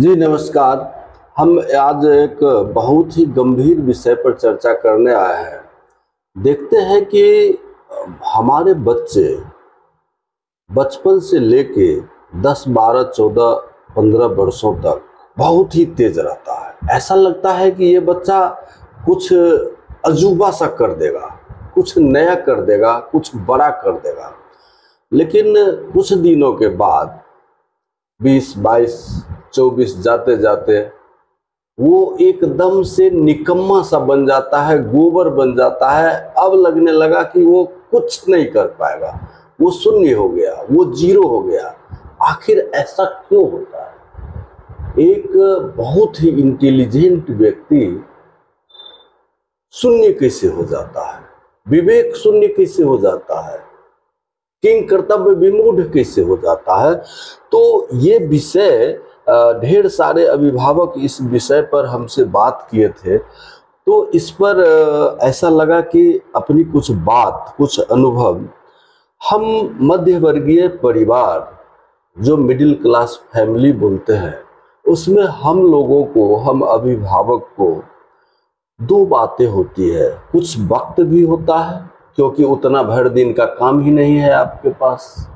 जी नमस्कार। हम आज एक बहुत ही गंभीर विषय पर चर्चा करने आए हैं। देखते हैं कि हमारे बच्चे बचपन से लेके 10, 12, 14, 15 वर्षों तक बहुत ही तेज रहता है। ऐसा लगता है कि ये बच्चा कुछ अजूबा सा कर देगा, कुछ नया कर देगा, कुछ बड़ा कर देगा। लेकिन कुछ दिनों के बाद 20, 22, 24 जाते जाते वो एकदम से निकम्मा सा बन जाता है, गोबर बन जाता है। अब लगने लगा कि वो कुछ नहीं कर पाएगा, वो शून्य हो गया, वो जीरो हो गया। आखिर ऐसा क्यों होता है? एक बहुत ही इंटेलिजेंट व्यक्ति शून्य कैसे हो जाता है? विवेक शून्य कैसे हो जाता है? किंग कर्तव्य विमूढ़ कैसे हो जाता है? तो ये विषय ढेर सारे अभिभावक इस विषय पर हमसे बात किए थे। तो इस पर ऐसा लगा कि अपनी कुछ बात, कुछ अनुभव हम मध्य वर्गीय परिवार, जो मिडिल क्लास फैमिली बोलते हैं, उसमें हम लोगों को, हम अभिभावक को दो बातें होती है। कुछ वक्त भी होता है क्योंकि उतना भर दिन का काम ही नहीं है आपके पास,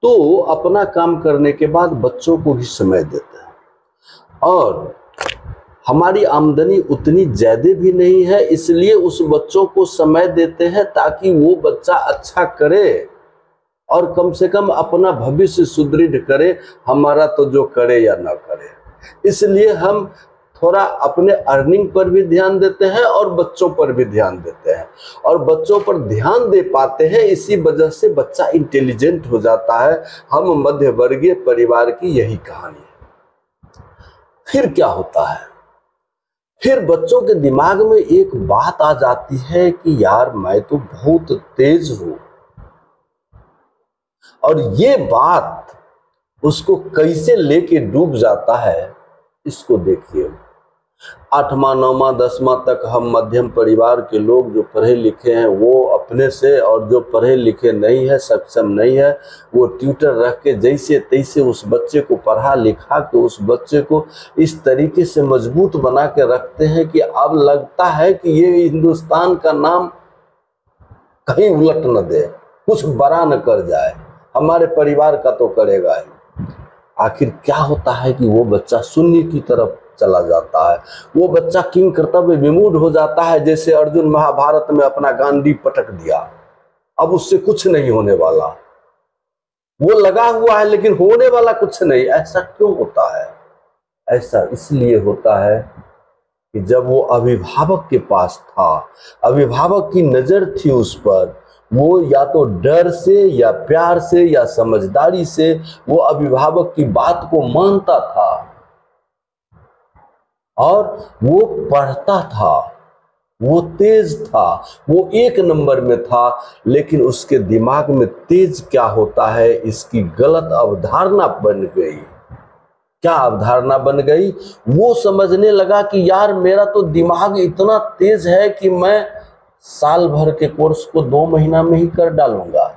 तो अपना काम करने के बाद बच्चों को भी समय देते हैं। और हमारी आमदनी उतनी ज़्यादा भी नहीं है, इसलिए उस बच्चों को समय देते हैं ताकि वो बच्चा अच्छा करे और कम से कम अपना भविष्य सुदृढ़ करे, हमारा तो जो करे या ना करे। इसलिए हम थोड़ा अपने अर्निंग पर भी ध्यान देते हैं और बच्चों पर भी ध्यान देते हैं, और बच्चों पर ध्यान दे पाते हैं। इसी वजह से बच्चा इंटेलिजेंट हो जाता है। हम मध्य वर्गीय परिवार की यही कहानी है। फिर क्या होता है? फिर बच्चों के दिमाग में एक बात आ जाती है कि यार मैं तो बहुत तेज हूं, और ये बात उसको कैसे लेके डूब जाता है, इसको देखिए। 8वां 9वां 10वां तक हम मध्यम परिवार के लोग जो पढ़े लिखे हैं, वो अपने से, और जो पढ़े लिखे नहीं है, सक्षम नहीं है, वो ट्यूटर रख के जैसे तैसे उस बच्चे को पढ़ा लिखा के उस बच्चे को इस तरीके से मजबूत बना के रखते हैं कि अब लगता है कि ये हिंदुस्तान का नाम कहीं उलट न दे, कुछ बड़ा न कर जाए, हमारे परिवार का तो करेगा ही। आखिर क्या होता है कि वो बच्चा शून्य की तरफ चला जाता है। वो बच्चा किंग कर्तव्य विमूढ़ हो जाता है। जैसे अर्जुन महाभारत में अपना गांडी पटक दिया, अब उससे कुछ नहीं होने वाला। वो लगा हुआ है लेकिन होने वाला कुछ नहीं। ऐसा क्यों होता है? ऐसा इसलिए होता है कि जब वो अभिभावक के पास था, अभिभावक की नजर थी उस पर, वो या तो डर से या प्यार से या समझदारी से वो अभिभावक की बात को मानता था और वो पढ़ता था, वो तेज था, वो एक नंबर में था। लेकिन उसके दिमाग में तेज क्या होता है, इसकी गलत अवधारणा बन गई। क्या अवधारणा बन गई? वो समझने लगा कि यार मेरा तो दिमाग इतना तेज है कि मैं साल भर के कोर्स को 2 महीना में ही कर डालूंगा।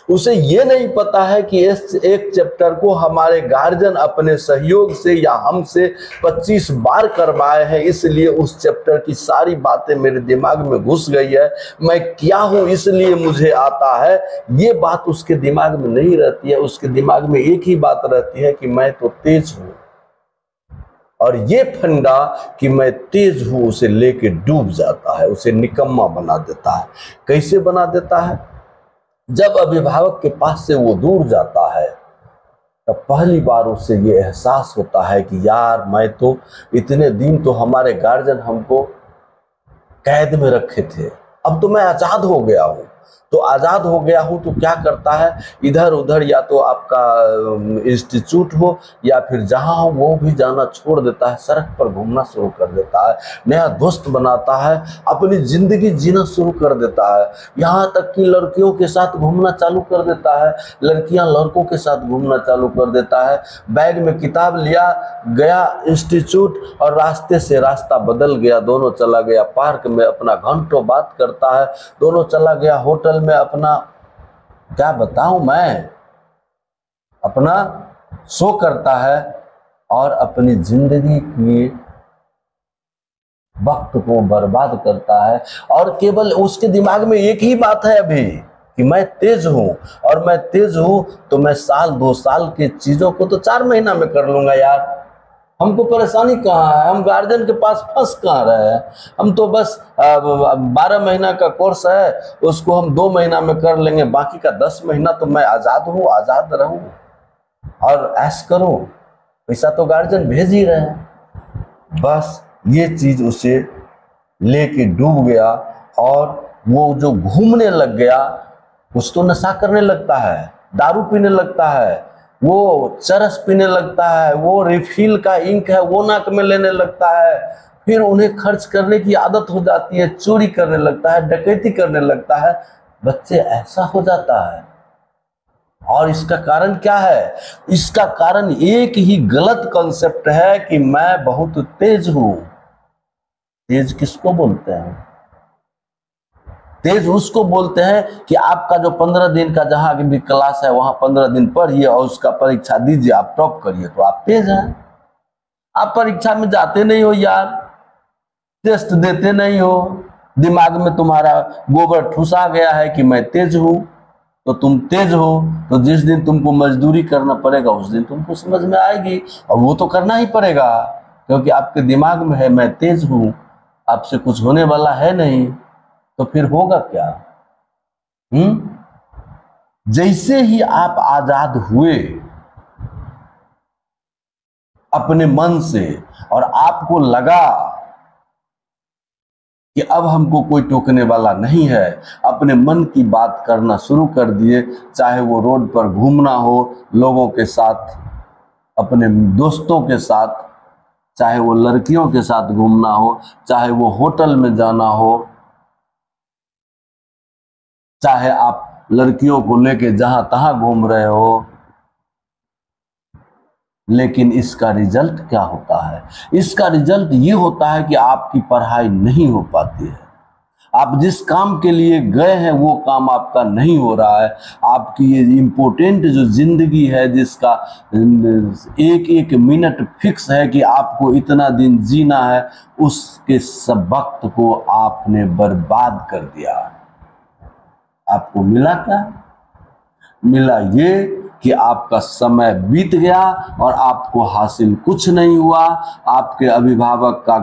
उसे ये नहीं पता है कि इस एक चैप्टर को हमारे गार्जियन अपने सहयोग से या हमसे 25 बार करवाए हैं, इसलिए उस चैप्टर की सारी बातें मेरे दिमाग में घुस गई है। मैं क्या हूं इसलिए मुझे आता है, ये बात उसके दिमाग में नहीं रहती है। उसके दिमाग में एक ही बात रहती है कि मैं तो तेज हूं, और ये फंडा कि मैं तेज हूं उसे लेके डूब जाता है, उसे निकम्मा बना देता है। कैसे बना देता है? जब अभिभावक के पास से वो दूर जाता है, तब पहली बार उससे ये एहसास होता है कि यार मैं तो इतने दिन तो हमारे गार्जियन हमको कैद में रखे थे, अब तो मैं आजाद हो गया हूँ। तो आजाद हो गया हूँ तो क्या करता है, इधर उधर या तो आपका इंस्टीट्यूट हो या फिर जहाँ हो वो भी जाना छोड़ देता है, सड़क पर घूमना शुरू कर देता है, नया दोस्त बनाता है, अपनी जिंदगी जीना शुरू कर देता है। यहाँ तक कि लड़कियों के साथ घूमना चालू कर देता है, लड़कियाँ लड़कों के साथ घूमना चालू कर देता है। बैग में किताब लिया, गया इंस्टीट्यूट और रास्ते से रास्ता बदल गया, दोनों चला गया पार्क में, अपना घंटों बात करता है, दोनों चला गया होटल में, अपना क्या बताऊं मैं, अपना शो करता है और अपनी जिंदगी के वक्त को बर्बाद करता है। और केवल उसके दिमाग में एक ही बात है अभी कि मैं तेज हूं, और मैं तेज हूं तो मैं साल 2 साल की चीजों को तो 4 महीना में कर लूंगा यार। हमको परेशानी कहाँ है, हम गार्जियन के पास फंस कहाँ रहे हैं। हम तो बस 12 महीना का कोर्स है, उसको हम 2 महीना में कर लेंगे, बाकी का 10 महीना तो मैं आजाद हूँ, आजाद रहूं और ऐश करूं। पैसा तो गार्जियन भेज ही रहे हैं। बस ये चीज उसे लेके डूब गया, और वो जो घूमने लग गया, कुछ तो नशा करने लगता है, दारू पीने लगता है, वो चरस पीने लगता है, वो रिफिल का इंक है वो नाक में लेने लगता है, फिर उन्हें खर्च करने की आदत हो जाती है, चोरी करने लगता है, डकैती करने लगता है। बच्चे ऐसा हो जाता है। और इसका कारण क्या है? इसका कारण एक ही गलत कॉन्सेप्ट है कि मैं बहुत तेज हूं। तेज किसको बोलते हैं? तेज उसको बोलते हैं कि आपका जो 15 दिन का जहां भी क्लास है वहां 15 दिन पढ़िए और उसका परीक्षा दीजिए, आप टॉप करिए तो आप तेज हैं। आप परीक्षा में जाते नहीं हो यार, टेस्ट देते नहीं हो, दिमाग में तुम्हारा गोबर ठुसा गया है कि मैं तेज हूं, तो तुम तेज हो, तो जिस दिन तुमको मजदूरी करना पड़ेगा उस दिन तुमको समझ में आएगी, और वो तो करना ही पड़ेगा क्योंकि आपके दिमाग में है मैं तेज हूं, आपसे कुछ होने वाला है नहीं। तो फिर होगा क्या? जैसे ही आप आजाद हुए अपने मन से, और आपको लगा कि अब हमको कोई टोकने वाला नहीं है, अपने मन की बात करना शुरू कर दिए, चाहे वो रोड पर घूमना हो लोगों के साथ, अपने दोस्तों के साथ, चाहे वो लड़कियों के साथ घूमना हो, चाहे वो होटल में जाना हो, चाहे आप लड़कियों को लेके जहां तहां घूम रहे हो। लेकिन इसका रिजल्ट क्या होता है? इसका रिजल्ट ये होता है कि आपकी पढ़ाई नहीं हो पाती है, आप जिस काम के लिए गए हैं वो काम आपका नहीं हो रहा है, आपकी ये इम्पोर्टेंट जो जिंदगी है जिसका एक एक मिनट फिक्स है कि आपको इतना दिन जीना है, उसके सब वक्त को आपने बर्बाद कर दिया। आपको मिला क्या? मिला ये कि आपका समय बीत गया और आपको हासिल कुछ नहीं हुआ, आपके अभिभावक का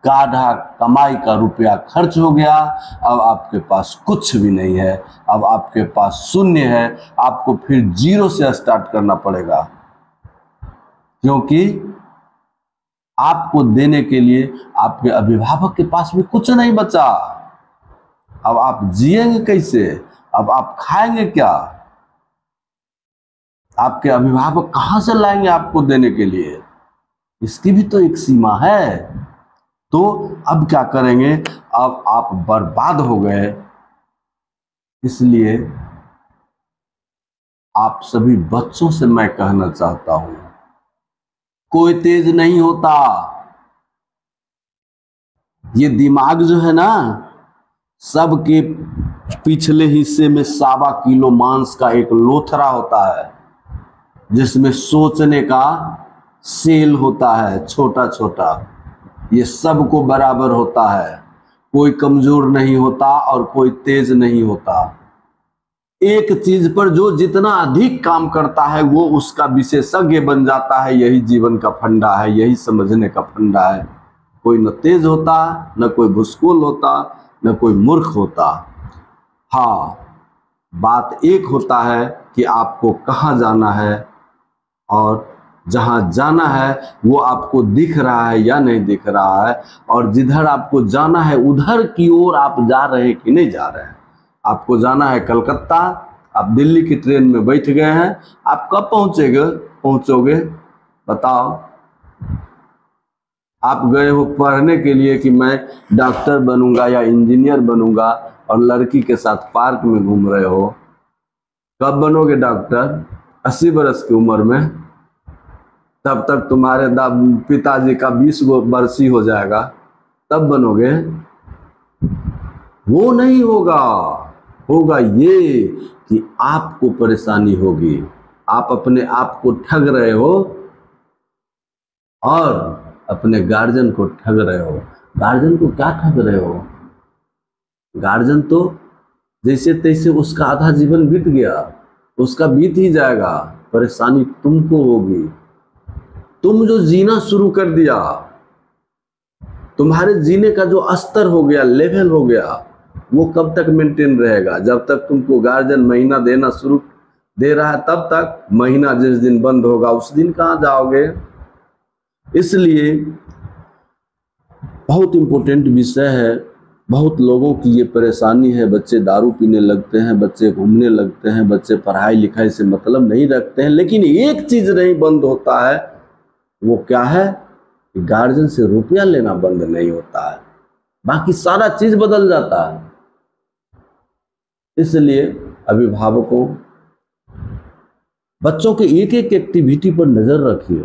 गाढ़ा कमाई का रुपया खर्च हो गया, अब आपके पास कुछ भी नहीं है, अब आपके पास शून्य है, आपको फिर जीरो से स्टार्ट करना पड़ेगा, क्योंकि आपको देने के लिए आपके अभिभावक के पास भी कुछ नहीं बचा। अब आप जिएंगे कैसे? अब आप खाएंगे क्या? आपके अभिभावक कहां से लाएंगे आपको देने के लिए? इसकी भी तो एक सीमा है। तो अब क्या करेंगे? अब आप बर्बाद हो गए। इसलिए आप सभी बच्चों से मैं कहना चाहता हूं, कोई तेज नहीं होता। ये दिमाग जो है ना, सबके पिछले हिस्से में 1.25 किलो मांस का एक लोथरा होता है, जिसमें सोचने का सेल होता है छोटा छोटा। ये सबको बराबर होता है, कोई कमजोर नहीं होता और कोई तेज नहीं होता। एक चीज पर जो जितना अधिक काम करता है वो उसका विशेषज्ञ बन जाता है। यही जीवन का फंडा है, यही समझने का फंडा है। कोई न तेज होता, न कोई भुसकोल होता, न कोई मूर्ख होता। हाँ, बात एक होता है कि आपको कहाँ जाना है, और जहाँ जाना है वो आपको दिख रहा है या नहीं दिख रहा है, और जिधर आपको जाना है उधर की ओर आप जा रहे हैं कि नहीं जा रहे हैं। आपको जाना है कलकत्ता, आप दिल्ली की ट्रेन में बैठ गए हैं, आप कब पहुंचोगे बताओ? आप गए हो पढ़ने के लिए कि मैं डॉक्टर बनूंगा या इंजीनियर बनूंगा, और लड़की के साथ पार्क में घूम रहे हो। कब बनोगे डॉक्टर? 80 बरस की उम्र में। तब तक तुम्हारे पिताजी का 20 बरसी हो जाएगा, तब बनोगे। वो नहीं होगा। होगा ये कि आपको परेशानी होगी, आप अपने आप को ठग रहे हो। और अपने गार्जियन को ठग रहे हो। गार्जियन को क्या ठग रहे हो? गार्जियन तो जैसे तैसे उसका आधा जीवन बीत गया, उसका बीत ही जाएगा, परेशानी तुमको होगी। तुम जो जीना शुरू कर दिया, तुम्हारे जीने का जो स्तर हो गया, लेवल हो गया, वो कब तक मेंटेन रहेगा? जब तक तुमको गार्जियन महीना देना शुरू दे रहा है तब तक। महीना जिस दिन बंद होगा उस दिन कहाँ जाओगे? इसलिए बहुत इंपॉर्टेंट विषय है। बहुत लोगों की ये परेशानी है, बच्चे दारू पीने लगते हैं, बच्चे घूमने लगते हैं, बच्चे पढ़ाई लिखाई से मतलब नहीं रखते हैं, लेकिन एक चीज नहीं बंद होता है। वो क्या है? गार्जियन से रुपया लेना बंद नहीं होता है, बाकी सारा चीज बदल जाता है। इसलिए अभिभावकों, बच्चों के एक एक एक्टिविटी पर नजर रखिए।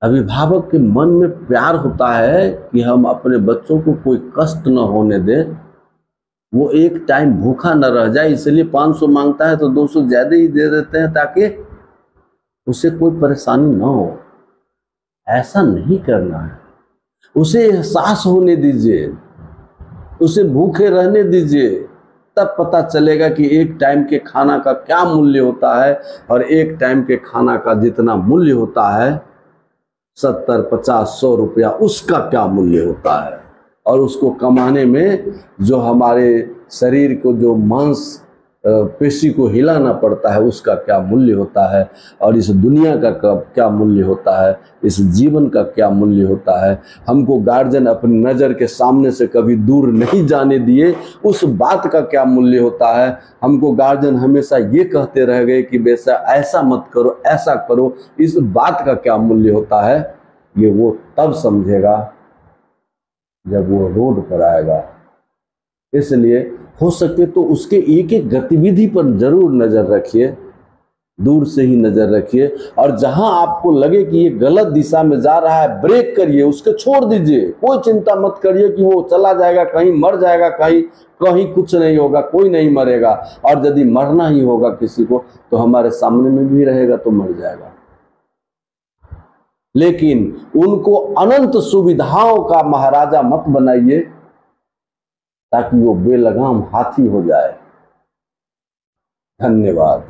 अभिभावक के मन में प्यार होता है कि हम अपने बच्चों को कोई कष्ट न होने दें, वो एक टाइम भूखा न रह जाए, इसलिए 500 मांगता है तो 200 ज्यादा ही दे देते हैं ताकि उसे कोई परेशानी न हो। ऐसा नहीं करना है। उसे एहसास होने दीजिए, उसे भूखे रहने दीजिए, तब पता चलेगा कि एक टाइम के खाना का क्या मूल्य होता है और एक टाइम के खाना का जितना मूल्य होता है 70, 50, 100 रुपया, उसका क्या मूल्य होता है। और उसको कमाने में जो हमारे शरीर को जो मांस पेशी को हिलाना पड़ता है उसका क्या मूल्य होता है, और इस दुनिया का क्या मूल्य होता है, इस जीवन का क्या मूल्य होता है। हमको गार्जियन अपनी नज़र के सामने से कभी दूर नहीं जाने दिए, उस बात का क्या मूल्य होता है। हमको गार्जियन हमेशा ये कहते रह गए कि बेटा ऐसा मत करो, ऐसा करो, इस बात का क्या मूल्य होता है, ये वो तब समझेगा जब वो रोड पर आएगा। इसलिए हो सके तो उसके एक एक गतिविधि पर जरूर नजर रखिए, दूर से ही नजर रखिए, और जहां आपको लगे कि ये गलत दिशा में जा रहा है ब्रेक करिए, उसको छोड़ दीजिए। कोई चिंता मत करिए कि वो चला जाएगा, कहीं मर जाएगा, कहीं कुछ नहीं होगा, कोई नहीं मरेगा। और यदि मरना ही होगा किसी को तो हमारे सामने में भी रहेगा तो मर जाएगा। लेकिन उनको अनंत सुविधाओं का महाराजा मत बनाइए ताकि वो बेलगाम हाथी हो जाए। धन्यवाद।